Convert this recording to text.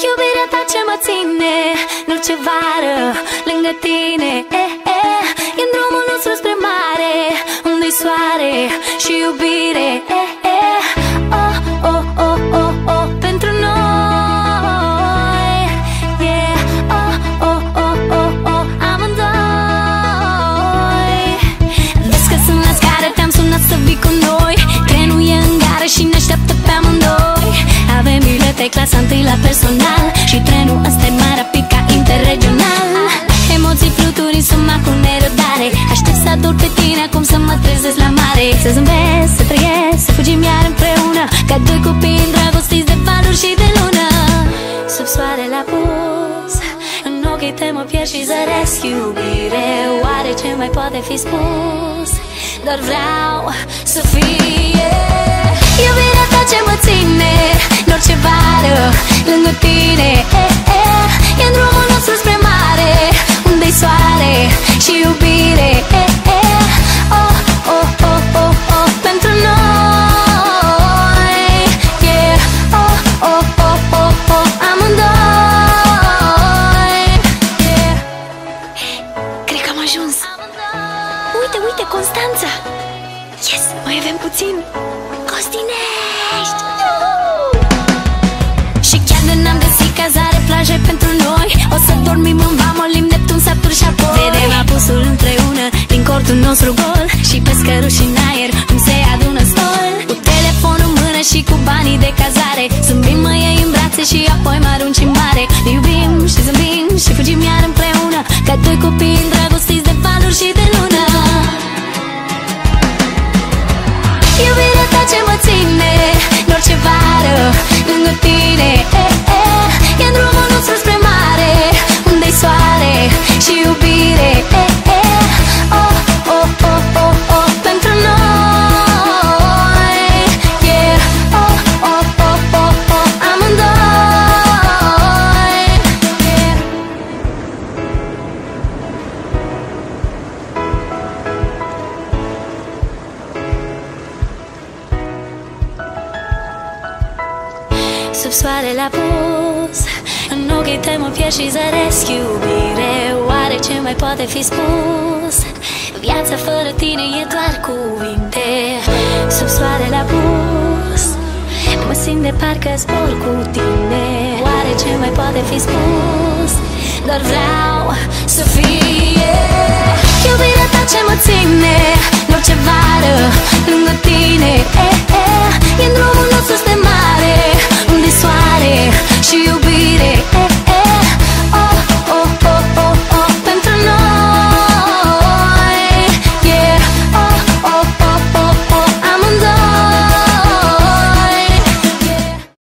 Iubirea ta ce mă ține în orice vară lângă tine. E în drumul nostru spre mare, unde-i soare și iubire. Oh, oh, oh, oh, oh, pentru noi. Yeah. Oh, oh, oh, oh, oh, amândoi. Vezi că sunt la scară, te-am sunat să vii cu noi. Trenul e în gară și ne așteaptă pe amândoi. Avem bilete clasa întâi la personal și trenul ăsta e mai rapid ca interregional. Emoții fluturi sunt cu nerăbdare. Aștept să ador pe tine acum să mă trezesc la mare. Să zâmbesc, să trăiesc, să fugim iar împreună, ca doi copii îndrăgostiți de valuri și de lună. Sub soarele apus, în ochii tăi mă pierd și zăresc. Iubire, oare ce mai poate fi spus? Doar vreau să fie iubirea ta ce mă ține în orice vară lângă tine. E în drumul nostru spre mare, unde-i soare și iubire. Oh, oh, oh, oh, oh, pentru noi. Yeah. Oh, oh, oh, oh, oh, amândoi. Yeah. Cred că am ajuns. Uite, uite, Constanța. Yes, mai avem puțin. Costinești. Și chiar de n-am găsit cazare, plaje pentru noi, o să dormim în vamă, Olimp, Neptun, Saturn și apoi vedem apusul împreună din cortul nostru gol. Și pe scăruși în aer cum se adună stol. Cu telefonul în mână și cu banii de cazare, zâmbim, mă iei în brațe și apoi mă arunci în mare. Ne iubim și zâmbim și fugim iar împreună, ca doi copii îndrăgostiți de valuri și de lună. Iubirea ta ce mă ține în orice vară lângă tine. E în drumul nostru spre mare, unde-i soare și iubire. Oh, oh, oh, oh, oh, pentru noi. Yeah. Oh, oh, oh, oh, oh, amândoi. Yeah. Sub soarele apus, în ochii tăi mă pierd și zăresc. Iubire, oare ce mai poate fi spus? Viața fără tine e doar cuvinte. Sub soarele apus, mă simt de parcă zbor cu tine. Oare ce mai poate fi spus? Doar vreau să fie iubirea ta ce mă ține în orice vară lângă tine. E în drumul nostru spre mare, unde-i soare